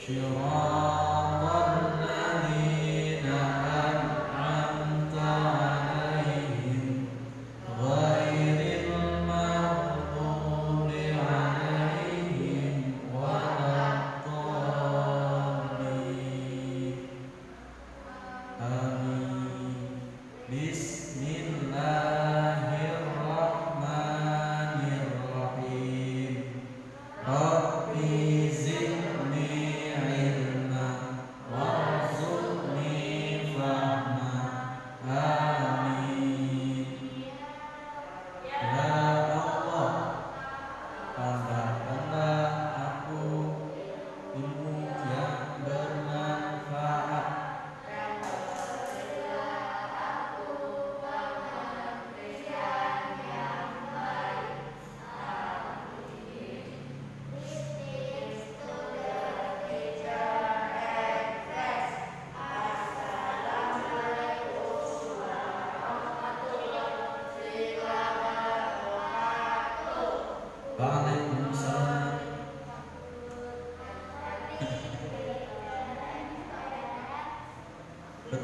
Good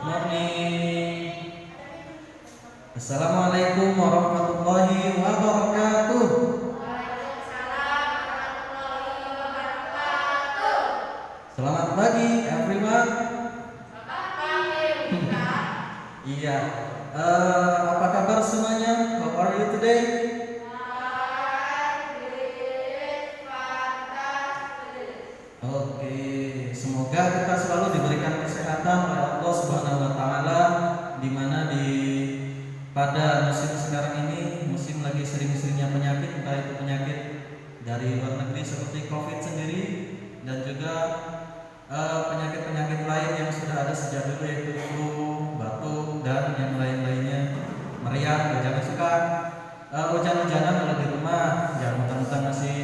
morning. Assalamualaikum warahmatullahi wabarakatuh. Selamat pagi everyone. Iya. Apa kabar semuanya? How are you today? Oke, semoga kita selalu diberikan kesehatan oleh Allah Subhanahu wa taala, di mana pada musim sekarang ini, musim lagi sering-seringnya penyakit, entah itu penyakit dari luar negeri seperti Covid sendiri dan juga penyakit-penyakit lain yang sudah ada sejak dulu, yaitu flu, batuk dan yang lain-lainnya. Meriang, jangan suka hujan-hujanan kalau di rumah, jangan mentang-mentang masih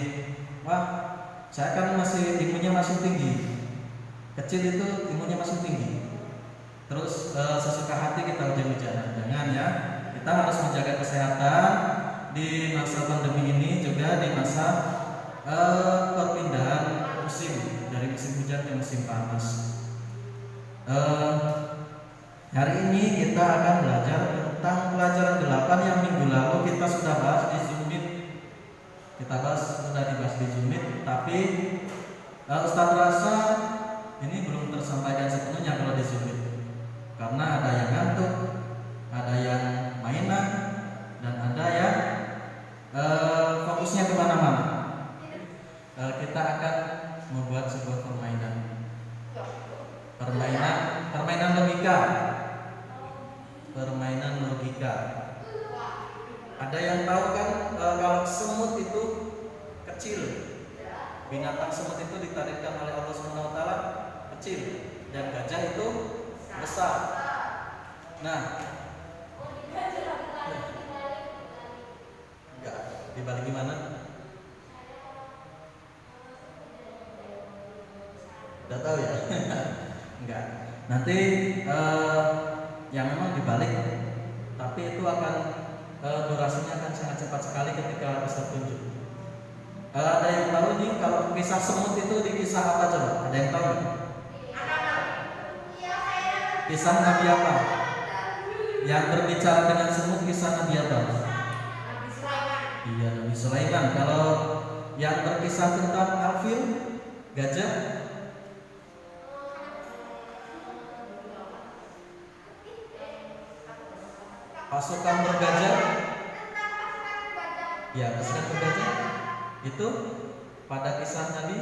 saya kan masih imunnya masih tinggi. Kecil itu imunnya masih tinggi. Terus sesuka hati kita hujan-hujanan. Jangan ya. Kita harus menjaga kesehatan di masa pandemi ini, juga di masa perpindahan musim dari musim hujan ke musim panas. Hari ini kita akan belajar tentang pelajaran 8 yang minggu lalu kita sudah bahas di Zoom Meet. Sudah dibahas di Zoom Meet, tapi Ustadz rasa ini belum tersampaikan sepenuhnya kalau di Zoom Meet, karena ada yang ngantuk, ada yang mainan, dan ada yang fokusnya kemana-mana. Kita akan membuat sebuah permainan logika. Ada yang tahu kan kalau semut itu kecil, binatang semut itu ditakdirkan oleh Allah Subhanahu wa taala kecil, dan gajah itu besar. Nah, enggak dibalik gimana? Udah tahu ya? Enggak. Nanti yang memang dibalik, tapi itu akan durasinya akan sangat cepat sekali ketika Ustaz tunjuk. Ada yang tahu nih kalau kisah semut itu di kisah apa coba? Ada yang tahu? Kisah Nabi apa? Yang berbicara dengan semut kisah Nabi apa? Iya, Nabi Sulaiman. Kalau yang berkisah tentang alfil, gajah, pasukan bergajah, ya pasukan bergajah itu pada kisah Nabi,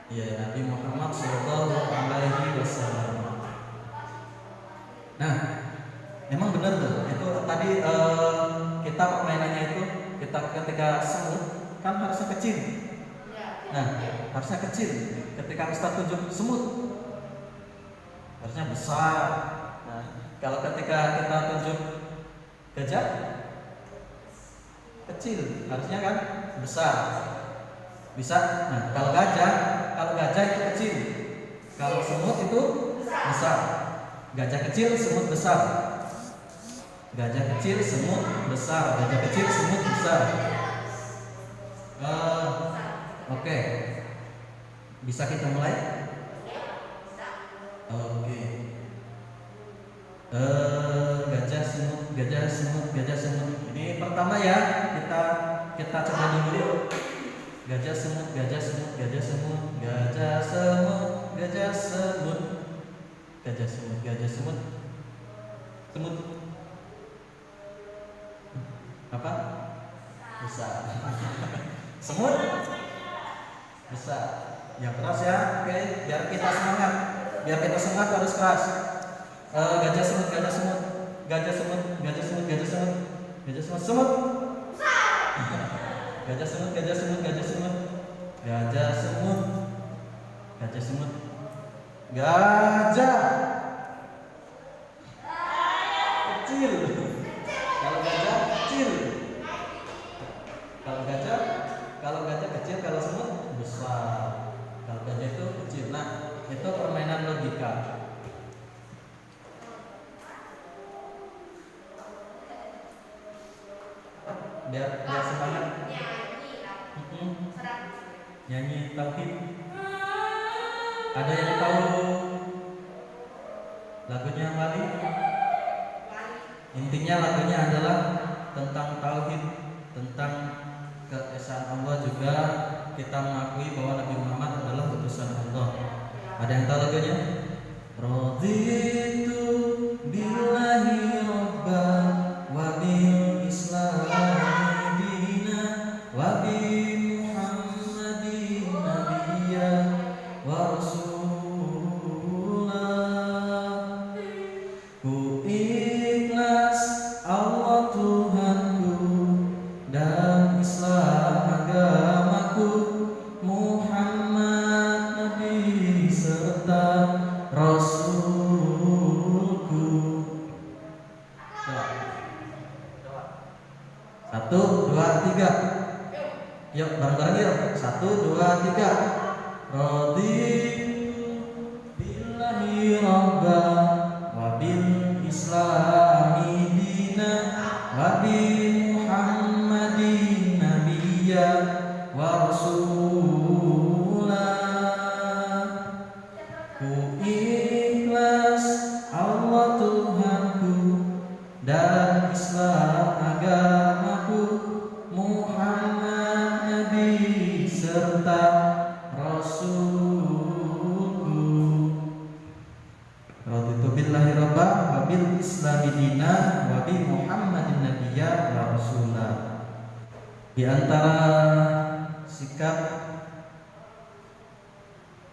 ya Nabi Muhammad SAW. Nah, memang benar tuh. Itu tadi kita permainannya itu ketika semut kan harusnya kecil. Nah, harusnya kecil. Ketika Ustaz tunjuk semut harusnya besar. Nah, kalau ketika kita tunjuk gajah kecil, harusnya kan besar. Bisa. Nah, kalau gajah itu kecil. Kalau semut itu besar. Gajah kecil, semut besar. Gajah kecil, semut besar. Gajah kecil, semut besar. Oke. Bisa kita mulai? Oke. Gajah semut, gajah semut, gajah semut. Ini pertama ya, kita coba dulu. Gajah semut, gajah semut, gajah semut, gajah semut, gajah semut, gajah semut, gajah semut, semut. Apa? Bisa. Semut? Bisa. Yang keras ya, oke. Biar kita semangat. Biar kita semangat harus keras. Gajah semut, gajah semut, gajah semut, gajah semut, gajah semut, gajah semut, semut. Gajah semut, gajah semut, gajah semut, gajah semut, gajah semut, gajah kecil. Kalau gajah kecil, kalau gajah kecil, kalau semut besar. Kalau gajah itu kecil. Nah, itu permainan logika. Biar semangat. Nyanyi tauhid. Ada yang tahu lagunya Wali? Intinya lagunya adalah tentang tauhid, tentang keesaan Allah, juga kita mengakui bahwa Nabi Muhammad adalah utusan Allah. Ada yang tahu lagunya? Raditu billahi robban wa bil islami dina wa bi Muhammadin nabiyyan wa rasulah. Ku ikhlas Allah Tuhanku dan Islam agamaku, Muhammad Nabi serta Rasulku. Satu, dua, tiga. Yuk bareng-bareng yuk. Satu, dua, tiga. Raditu billahi rabban wa bil islami dina wa bi Muhammadin nabiyyan wa rasulah. Ku ikhlas Allah Tuhanku dan Islam agamaku, Muhammad Nabi serta Rasulku. Raditu billahi rabban wa bil islami dina wa bi Muhammadin nabiyya wa rasulah. Di antara sikap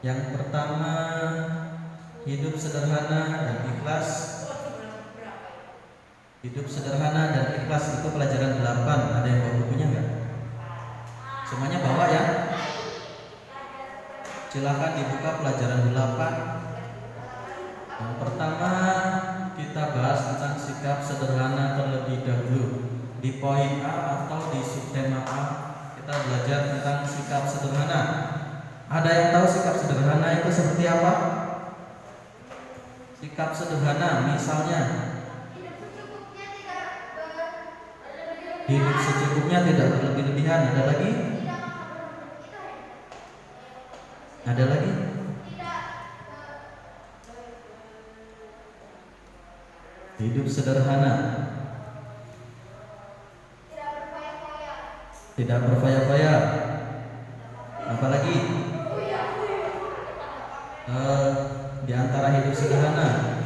yang pertama, hidup sederhana dan ikhlas. Hidup sederhana dan ikhlas itu pelajaran 8. Ada yang bawa bukunya enggak? Semuanya bawa ya? Silakan dibuka pelajaran 8. Yang pertama, kita bahas tentang sikap sederhana terlebih dahulu. Di poin A atau di subtema A, kita belajar tentang sikap sederhana. Ada yang tahu sikap sederhana itu seperti apa? Sikap sederhana misalnya hidup secukupnya, tidak berlebih-lebihan. Ada lagi? Ada lagi? Hidup sederhana, tidak berfoya-foya. Apa lagi? Di antara hidup sederhana,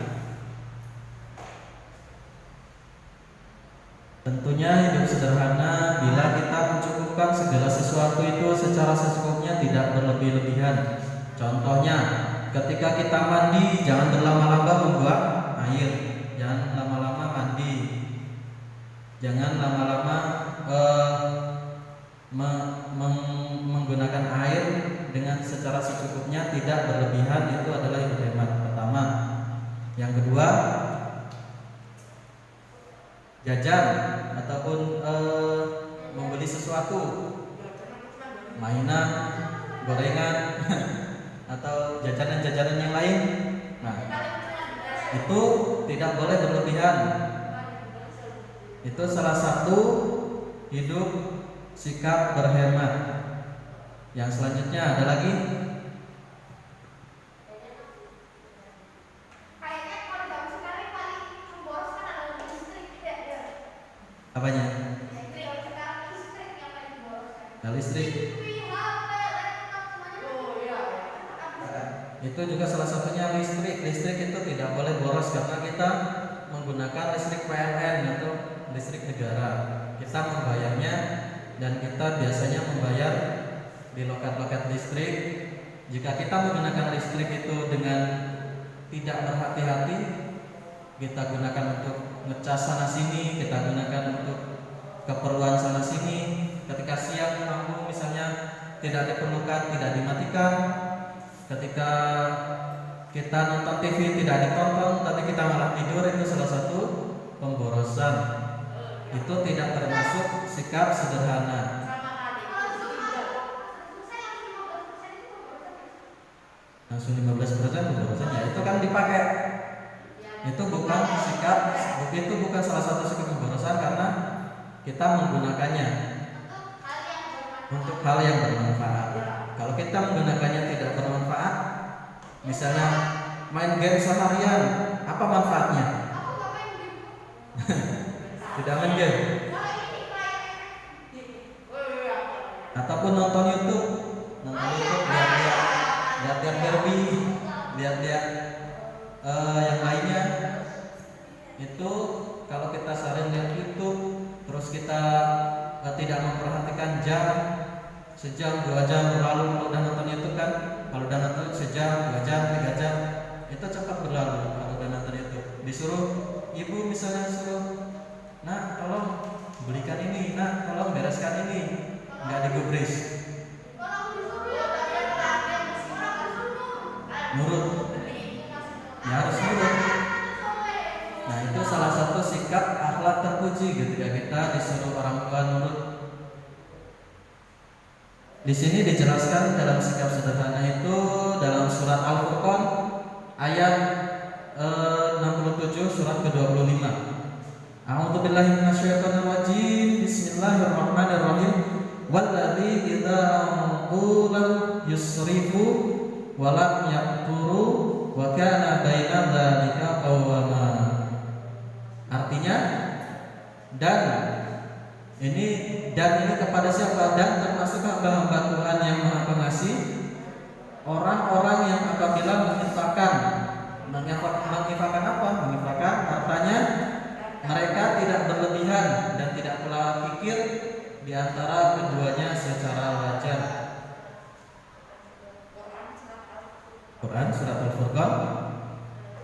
tentunya hidup sederhana bila kita mencukupkan segala sesuatu itu secara secukupnya, tidak berlebih-lebihan. Contohnya, ketika kita mandi, jangan berlama-lama membuang air, jangan lama-lama mandi, jangan lama-lama menggunakan air dengan secara secukupnya, tidak berlebihan. Itu adalah hidup hemat pertama. Yang kedua, jajan ataupun membeli sesuatu, mainan, gorengan atau jajanan-jajanan yang lain. Nah, itu tidak boleh berlebihan. Itu salah satu hidup sikap berhemat. Yang selanjutnya ada lagi, Apanya? Nah, listrik. Itu juga salah satunya listrik. Listrik itu tidak boleh boros karena kita menggunakan listrik PLN atau listrik negara. Kita membayarnya dan kita biasanya membayar di loket-loket listrik. Jika kita menggunakan listrik itu dengan tidak berhati-hati, kita gunakan untuk ngecas sana sini, kita gunakan untuk keperluan sana sini. Ketika siang lampu misalnya tidak diperlukan, tidak dimatikan. Ketika kita nonton TV tidak ditonton, tapi kita malah tidur, itu salah satu pemborosan. Itu tidak termasuk sikap sederhana. Langsung 15% pemborosannya itu kan dipakai. Itu bukan sikap, itu bukan salah satu sikap pemborosan karena kita menggunakannya untuk hal yang bermanfaat. Kalau kita menggunakannya tidak bermanfaat, misalnya main game seharian, apa manfaatnya? Tidak main game. Ataupun nonton YouTube lihat-lihat Barbie, lihat-lihat yang lainnya. Itu kalau kita sering lihat YouTube, terus kita tidak memperhatikan jam, sejam 2 jam berlalu. Kalau udah nonton YouTube kan, kalau udah nonton sejam 2 jam 3 jam itu cepat berlalu. Kalau udah nonton YouTube, disuruh ibu misalnya suruh, nah tolong belikan ini, nah tolong bereskan ini, nggak digubris, nurut ya, harus nurut. Nah itu salah satu sikap akhlak terpuji ketika kita disuruh orang tua nurut. Di sini dijelaskan dalam sikap sederhana itu dalam surat Al-Furqan ayat 67 surat ke-25. A'udzubillahi minasyaitonir rajim. Bismillahirrahmanirrahim. Walladzi idza qula yusrifu wa lam yaqturu wa kana baina dzalika qawama. Artinya dan ini kepada siapa? Dan termasuk hamba-hamba Tuhan yang Maha Pengasih, orang-orang yang apabila menginfakkan apa? Menginfakkan hartanya, mereka tidak berlebihan dan tidak pula fikir di antara keduanya secara wajar. Quran surat Al-Furqan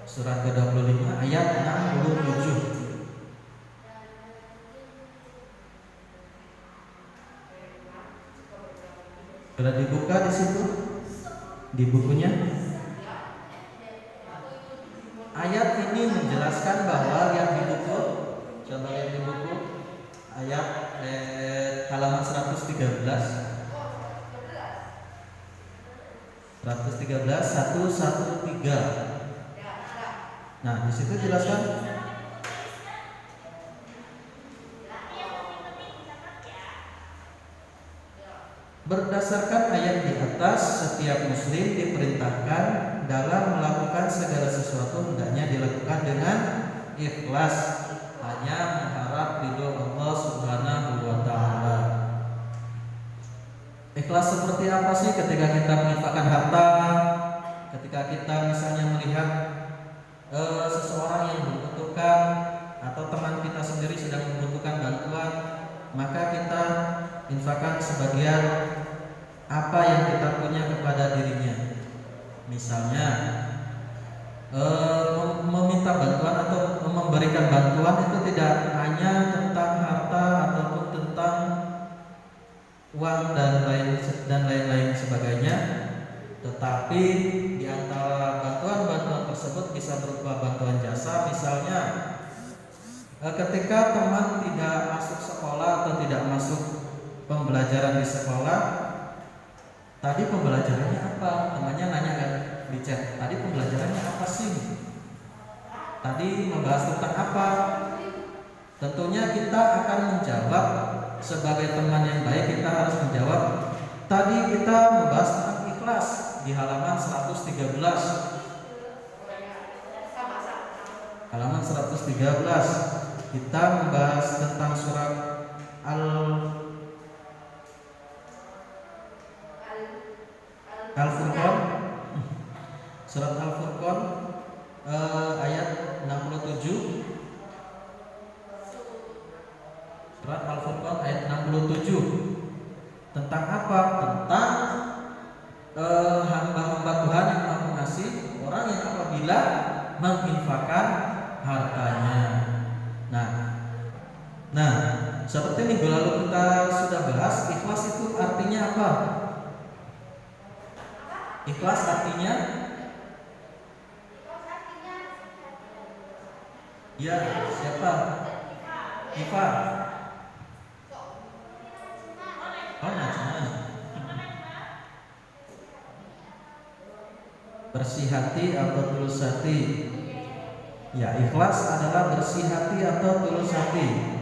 surat ke-25 ayat 67. Sudah dibuka di situ di bukunya. Ayat ini menjelaskan bahwa yang di buku, coba lihat di buku ayat halaman 113 113. Nah, di situ jelaskan berdasarkan ayat di atas, setiap muslim diperintahkan dalam melakukan segala sesuatu hendaknya dilakukan dengan ikhlas, hanya mengharap ridho Allah Subhanahu wa taala. Ikhlas seperti apa sih ketika kita menginfakkan harta? Ketika kita misalnya melihat seseorang yang membutuhkan atau teman kita sendiri sedang membutuhkan bantuan, maka kita infakkan sebagian apa yang kita punya kepada dirinya. Misalnya meminta bantuan atau memberikan bantuan itu tidak hanya tentang harta ataupun tentang uang dan lain-lain sebagainya, tetapi di antara bantuan-bantuan tersebut bisa berupa bantuan jasa. Misalnya ketika teman tidak masuk sekolah atau tidak masuk pembelajaran di sekolah, tadi pembelajarannya apa? Temannya nanya kan di chat, tadi pembelajarannya apa sih? Tadi membahas tentang apa? Tentunya kita akan menjawab sebagai teman yang baik. Kita harus menjawab, tadi kita membahas tentang ikhlas di halaman 113. Halaman 113. Kita membahas tentang surat Al-Furqan. Surat Al-Furqan ayat 67. Surat Al-Furqan ayat 67. Tentang apa? Tentang hamba-hamba Tuhan yang Maha Pengasih, orang yang apabila menginfakkan hartanya. Nah, seperti minggu lalu kita sudah bahas, ikhlas itu artinya apa? Ikhlas artinya ya, siapa? Ifa. Oh, Najma. Bersih hati atau tulus hati. Ya, ikhlas adalah bersih hati atau tulus hati.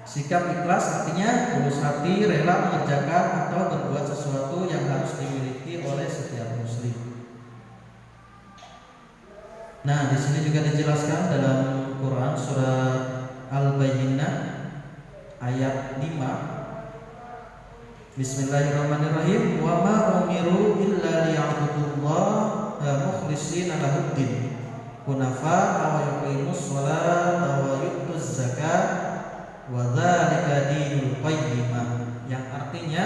Sikap ikhlas artinya tulus hati, rela mengerjakan atau berbuat sesuatu yang harus dimiliki oleh setiap muslim. Nah, di sini juga dijelaskan dalam Quran surat Al-Bayyinah ayat 5. Bismillahirrahmanirrahim. Wa ma umiru illa liya'budullaha mukhlishina lahuddin hunafa wa yuqimus sholata wa yu'tuz zakata wa dzalika dinul qayyimah, yang artinya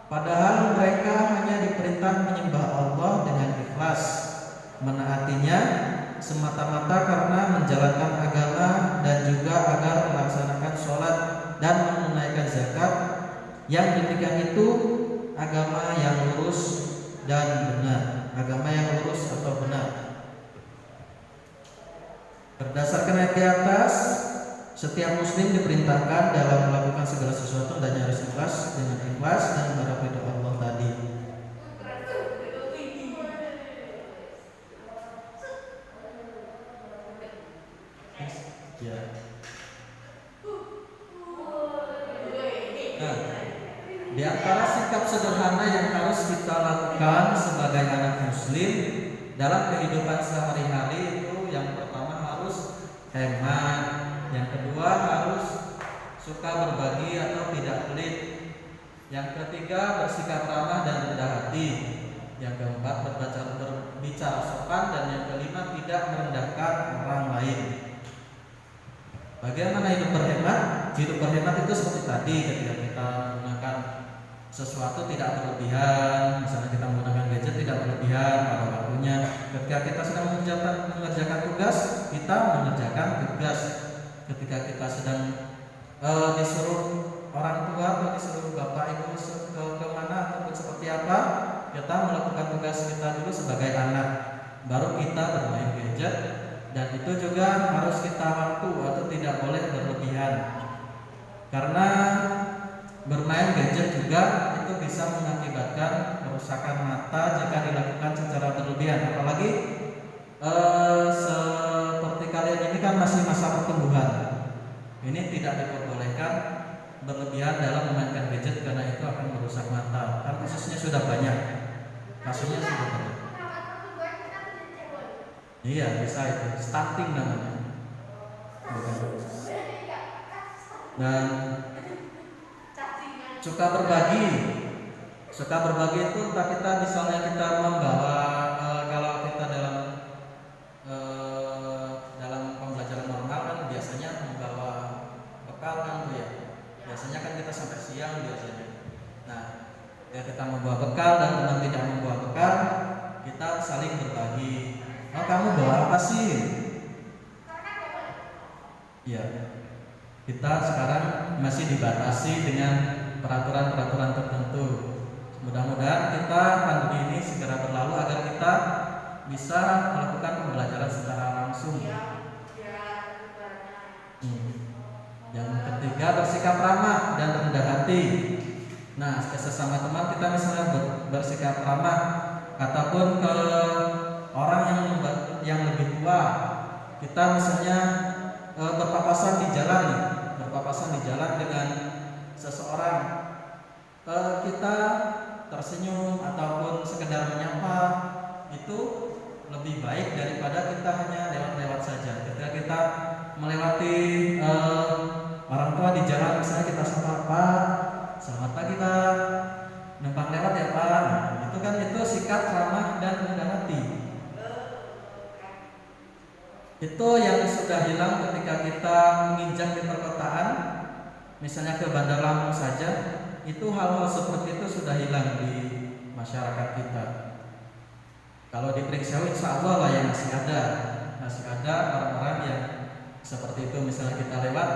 padahal mereka hanya diperintah menyembah Allah dengan ikhlas, menaatinya semata-mata karena menjalankan agama dan juga agar melaksanakan sholat dan menunaikan zakat. Yang demikian itu agama yang lurus dan benar, agama yang lurus atau benar. Berdasarkan ayat di atas, setiap muslim diperintahkan dalam melakukan segala sesuatu dan harus ikhlas, dengan ikhlas dan mengharap ridho Allah tadi. Ya. Nah, di antara sikap sederhana yang harus kita lakukan sebagai anak muslim dalam kehidupan sehari-hari itu, yang pertama harus hemat, yang kedua harus suka berbagi atau tidak pelit, yang ketiga bersikap ramah dan rendah hati, yang keempat berbicara sopan, dan yang kelima tidak merendahkan orang lain. Bagaimana hidup berhemat? Hidup berhemat itu seperti tadi, ketika kita menggunakan sesuatu tidak berlebihan, misalnya kita menggunakan gadget tidak berlebihan pada waktunya. Ketika kita sedang mengerjakan tugas, kita mengerjakan tugas. Ketika kita sedang disuruh orang tua atau disuruh bapak ibu ke mana ataupun seperti apa, kita melakukan tugas kita dulu sebagai anak, baru kita bermain gadget. Dan itu juga harus kita waktu atau tidak boleh berlebihan, karena bermain gadget juga itu bisa mengakibatkan kerusakan mata jika dilakukan secara berlebihan. Apalagi seperti kalian ini kan masih masa pertumbuhan, ini tidak diperbolehkan berlebihan dalam memainkan gadget, karena itu akan merusak mata. Kan kasusnya sudah banyak, kasusnya sudah banyak. Iya, bisa itu stunting namanya. Dan suka berbagi itu entah kita misalnya kita membawa kalau kita dalam pembelajaran normal kan biasanya membawa bekal kan Bu ya. Biasanya kan kita sampai siang biasanya. Nah, ya kita membawa bekal dan teman tidak membawa bekal, kita saling berbagi. Oh, kamu bawa apa sih? Ya, kita sekarang masih dibatasi dengan peraturan-peraturan tertentu. Mudah-mudahan kita pandemi ini segera berlalu agar kita bisa melakukan pembelajaran secara langsung. Yang ketiga, bersikap ramah dan rendah hati. Nah, sesama teman kita misalnya bersikap ramah, ataupun ke orang yang lebih tua, kita misalnya berpapasan di jalan dengan seseorang, kita tersenyum ataupun sekedar menyapa, itu lebih baik daripada kita hanya lewat-lewat saja. Ketika kita melewati orang tua di jalan, misalnya kita sapa Pak, selamat pagi Pak, numpang lewat ya Pak. Nah, itu kan itu sikap ramah dan rendah hati. Itu yang sudah hilang ketika kita menginjak di perkotaan, misalnya ke Bandar Lampung saja, itu hal-hal seperti itu sudah hilang di masyarakat kita. Kalau di Pringsau insya Allah lah yang masih ada orang-orang yang seperti itu. Misalnya kita lewat,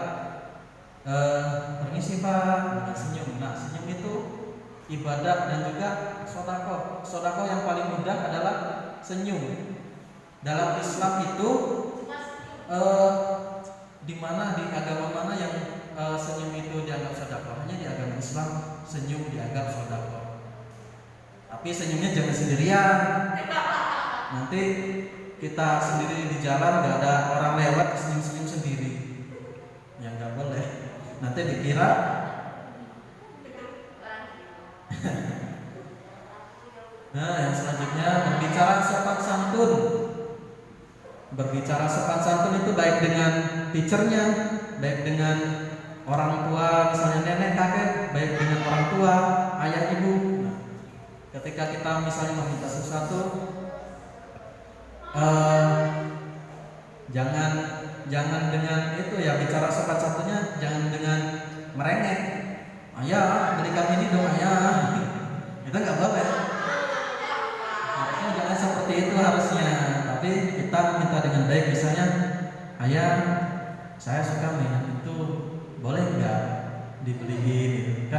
permisi Pak, senyum. Nah, senyum itu ibadah dan juga sodako. Sodako yang paling mudah adalah senyum. Dalam Islam itu di mana, di agama mana yang senyum itu dianggap sodako? Hanya di agama Islam senyum dianggap sodako. Tapi senyumnya jangan sendirian. Nanti kita sendiri di jalan, nggak ada orang lewat senyum-senyum sendiri, ya nggak boleh. Nanti dikira Nah, yang selanjutnya berbicara sopan santun. Berbicara sopan santun itu baik dengan teachernya, baik dengan orang tua, misalnya nenek kakek, baik dengan orang tua, ayah ibu. Nah, ketika kita misalnya meminta sesuatu, jangan dengan itu ya, bicara sopan santunnya jangan dengan merengek. Ayah, berikan ini dong ayah. Itu nggak boleh. Harusnya jangan seperti itu harusnya. Tapi kita minta dengan baik, misalnya ayah, saya suka mainan itu, boleh nggak dibeliin?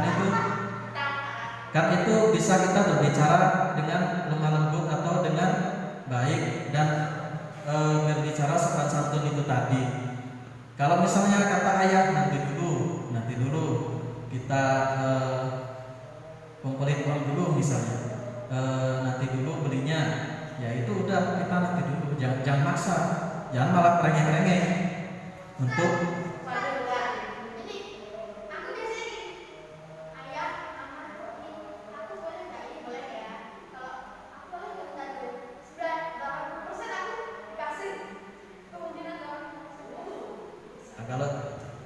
Kan itu bisa kita berbicara dengan lemah lembut atau dengan baik dan berbicara sopan santun itu tadi. Kalau misalnya kata ayah, nanti dulu kita kumpulin uang dulu misalnya, nanti dulu belinya, ya itu udah, kita nanti dulu, jangan maksa, jangan malah merengek-rengek untuk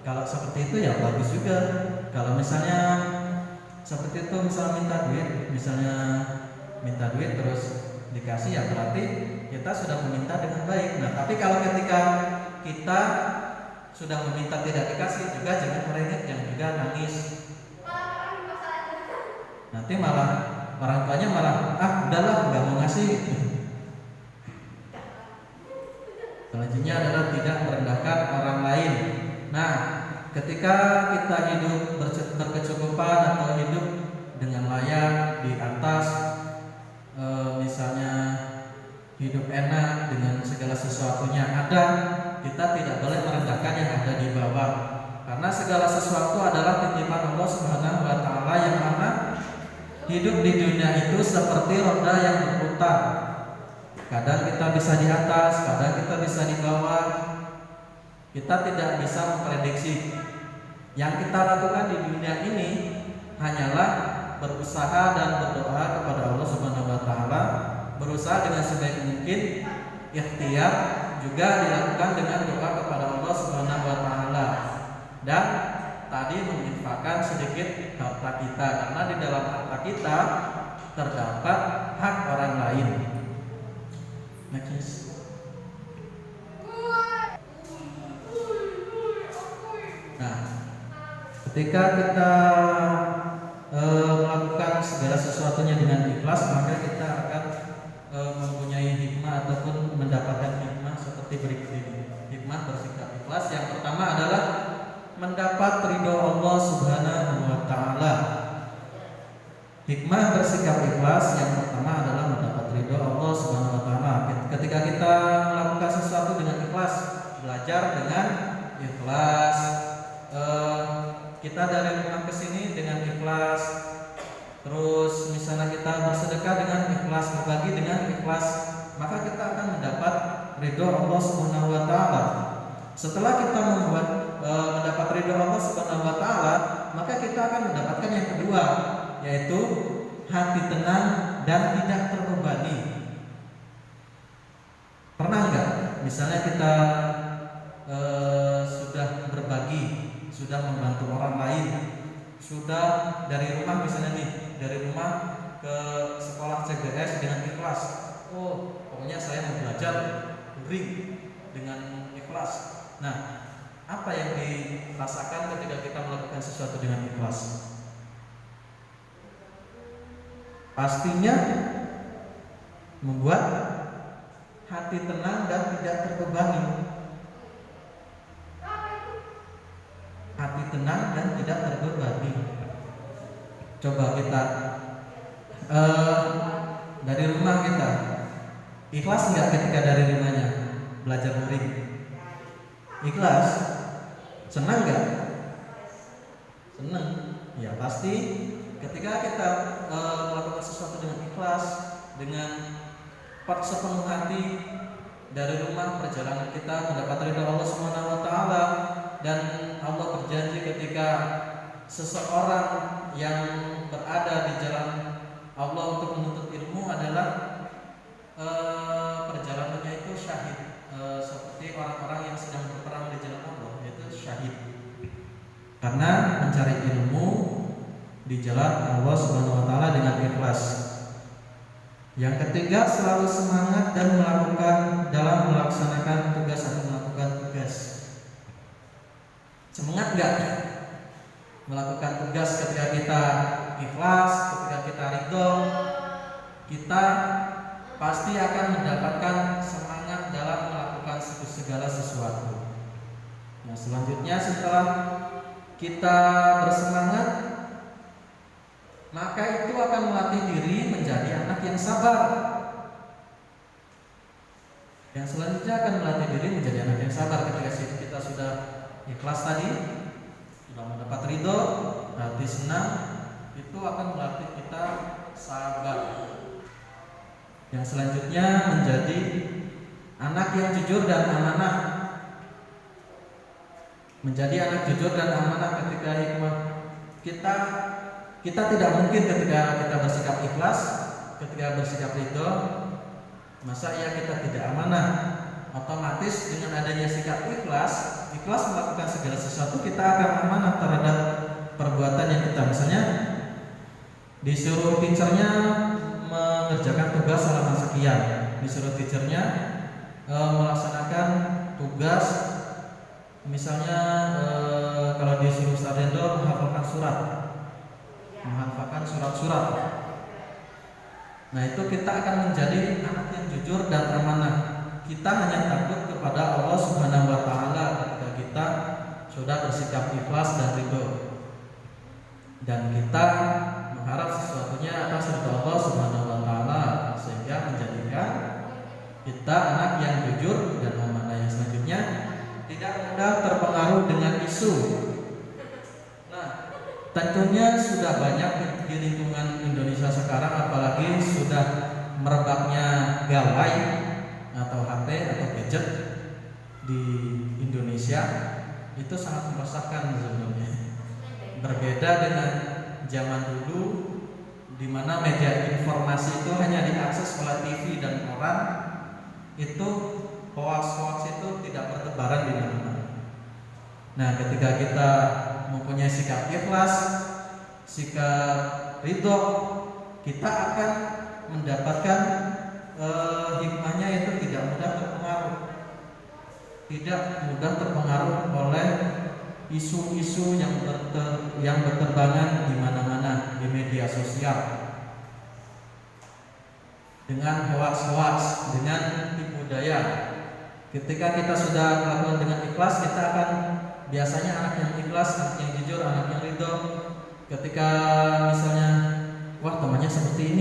kalau seperti itu ya bagus juga. Kalau misalnya seperti itu, misalnya minta duit terus dikasih, ya berarti kita sudah meminta dengan baik. Nah, tapi kalau ketika kita sudah meminta tidak dikasih juga, jangan merengek, jangan juga nangis. Nanti malah orang tuanya malah udahlah nggak mau ngasih. Selanjutnya adalah tidak merendahkan orang lain. Nah, ketika kita hidup berkecukupan atau hidup dengan layak di atas, misalnya hidup enak dengan segala sesuatunya ada, kita tidak boleh merendahkan yang ada di bawah. Karena segala sesuatu adalah titipan Allah Subhanahu wa taala, yang mana hidup di dunia itu seperti roda yang berputar. Kadang kita bisa di atas, kadang kita bisa di bawah. Kita tidak bisa memprediksi. Yang kita lakukan di dunia ini hanyalah berusaha dan berdoa kepada Allah Subhanahu wa taala, berusaha dengan sebaik mungkin, ikhtiar juga dilakukan dengan doa kepada Allah Subhanahu wa taala. Dan tadi menginfakkan sedikit harta kita, karena di dalam harta kita terdapat hak orang lain. Next. Nah, ketika kita melakukan segala sesuatunya dengan ikhlas, maka kita akan mempunyai hikmah ataupun mendapatkan hikmah seperti berikut ini. Hikmah bersikap ikhlas yang pertama adalah mendapat ridho Allah Subhanahu wa taala. Hikmah bersikap ikhlas yang pertama adalah mendapat ridho Allah Subhanahu wa taala. Ketika kita melakukan sesuatu dengan ikhlas, belajar dengan ikhlas, kita dari rumah ke sini dengan ikhlas, terus misalnya kita bersedekah dengan ikhlas, berbagi dengan ikhlas, maka kita akan mendapat ridho Allah Subhanahu wa taala. Setelah kita mendapat ridho Allah Subhanahu wa taala, maka kita akan mendapatkan yang kedua, yaitu hati tenang dan tidak terbebani. Pernah nggak misalnya kita sudah membantu orang lain, sudah dari rumah misalnya nih, dari rumah ke sekolah CBS dengan ikhlas. Oh, pokoknya saya mau belajar luring dengan ikhlas. Nah, apa yang dirasakan ketika kita melakukan sesuatu dengan ikhlas? Pastinya membuat hati tenang dan tidak terbebani. Hati tenang dan tidak terbebani. Coba kita dari rumah kita ikhlas nggak ketika dari rumahnya belajar luring? Ikhlas? Senang nggak? Senang. Ya pasti ketika kita melakukan sesuatu dengan ikhlas, dengan sepenuh hati, dari rumah perjalanan kita mendapat ridha Allah Subhanahu wa taala, dan Allah berjanji ketika seseorang yang berada di jalan Allah untuk menuntut ilmu adalah perjalanannya itu syahid, seperti orang-orang yang sedang berperang di jalan Allah, yaitu syahid. Karena mencari ilmu di jalan Allah Subhanahu wa taala dengan ikhlas. Yang ketiga, selalu semangat dan melakukan dalam melaksanakan tugas atau melakukan tugas. Semangat enggak melakukan tugas ketika kita ikhlas, ketika kita ridho? Kita pasti akan mendapatkan semangat dalam melakukan segala sesuatu. Nah, selanjutnya setelah kita bersemangat, maka itu akan melatih diri menjadi anak yang sabar. Yang selanjutnya akan melatih diri menjadi anak yang sabar ketika kita sudah ikhlas tadi, sudah mendapat ridho, hati senang, itu akan melatih kita sabar. Yang selanjutnya menjadi anak yang jujur dan amanah. Menjadi anak jujur dan amanah ketika hikmah kita tidak mungkin ketika kita bersikap ikhlas, ketika bersikap ridho, masa ya kita tidak amanah. Otomatis dengan adanya sikap ikhlas melakukan segala sesuatu, kita akan amanah terhadap perbuatan yang kita, misalnya disuruh teachernya mengerjakan tugas halaman sekian, disuruh teachernya melaksanakan tugas, misalnya kalau disuruh sarjana menghafalkan surat-surat. Nah, itu kita akan menjadi anak yang jujur dan amanah. Kita hanya takut kepada Allah Subhanahu wa taala ketika kita sudah bersikap ikhlas dan ridho. Dan kita mengharap sesuatunya atas ridho Allah Subhanahu wa taala, sehingga menjadikan kita anak yang jujur dan amanah. Yang selanjutnya, tidak mudah terpengaruh dengan isu. Tentunya sudah banyak di lingkungan Indonesia sekarang, apalagi sudah merebaknya gawai atau HP atau gadget di Indonesia, itu sangat meresahkan sebenarnya. Berbeda dengan zaman dulu, di mana media informasi itu hanya diakses oleh TV dan koran, itu hoax itu tidak bertebaran di mana-mana. Nah, ketika kita mempunyai sikap ikhlas, sikap ridho, kita akan mendapatkan hikmahnya, itu tidak mudah terpengaruh oleh isu-isu yang berterbangan di mana-mana di media sosial, dengan hoax, dengan tipu daya. Ketika kita sudah melakukan dengan ikhlas, kita akan biasanya anak yang ikhlas, anak yang jujur, anak yang ridho. Ketika misalnya, wah temannya seperti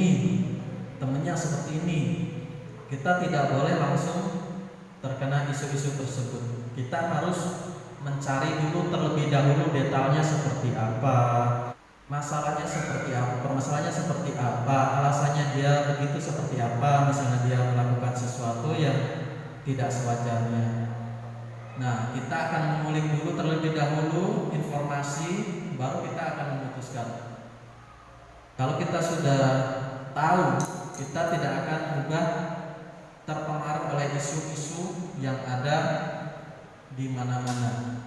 ini, kita tidak boleh langsung terkena isu-isu tersebut. Kita harus mencari dulu terlebih dahulu detailnya seperti apa, masalahnya seperti apa, permasalahannya seperti apa, alasannya dia begitu seperti apa. Misalnya dia melakukan sesuatu yang tidak sewajarnya. Nah, kita akan mengulik dulu terlebih dahulu informasi, baru kita akan memutuskan. Kalau kita sudah tahu, kita tidak akan mudah terpengaruh oleh isu-isu yang ada di mana-mana.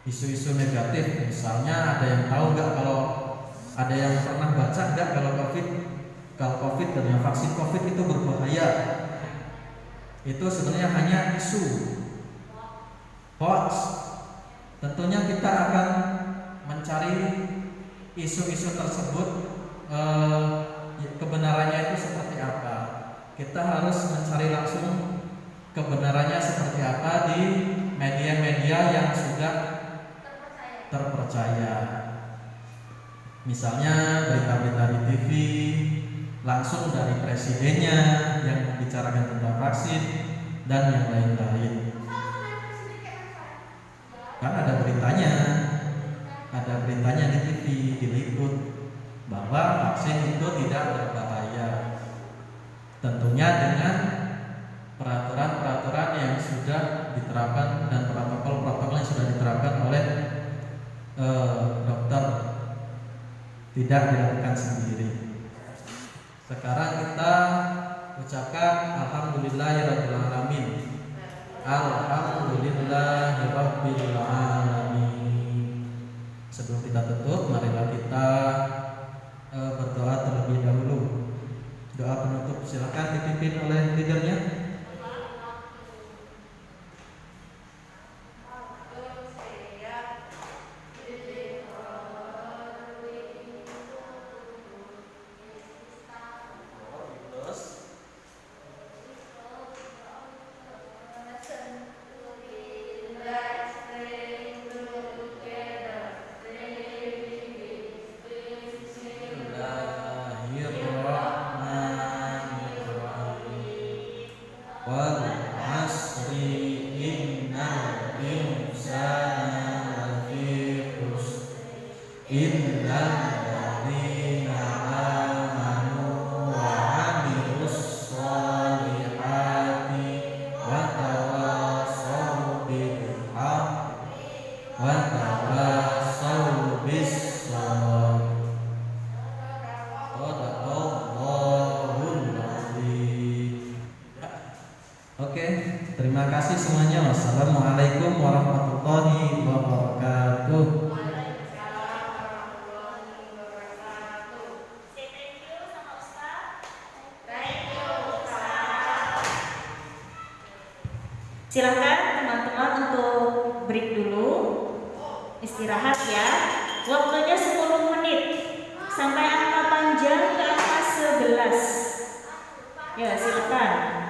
isu-isu negatif. Misalnya ada yang tahu nggak, kalau ada yang pernah baca nggak kalau COVID dan vaksin COVID itu berbahaya? Itu sebenarnya hanya isu hoax. Tentunya kita akan mencari isu-isu tersebut, kebenarannya itu seperti apa. Kita harus mencari langsung kebenarannya seperti apa di media-media yang sudah terpercaya. Misalnya berita-berita di TV langsung dari presidennya yang membicarakan tentang vaksin dan yang lain-lain. Kan ada beritanya di TV, diliput bahwa vaksin itu tidak berbahaya. Tentunya dengan peraturan-peraturan yang sudah diterapkan dan protokol-protokol yang sudah diterapkan oleh dokter, tidak dilakukan sendiri. Sekarang kita ucapkan alhamdulillahirabbil alamin. Alhamdulillahirabbil alamin. Sebelum kita tutup, marilah kita berdoa terlebih dahulu. Doa penutup silakan dipimpin oleh leadernya. Oke, terima kasih semuanya. Wassalamualaikum warahmatullahi wabarakatuh. Silakan teman-teman untuk break dulu, istirahat ya. Waktunya 10 menit sampai angka panjang ke angka 11. Ya, silakan.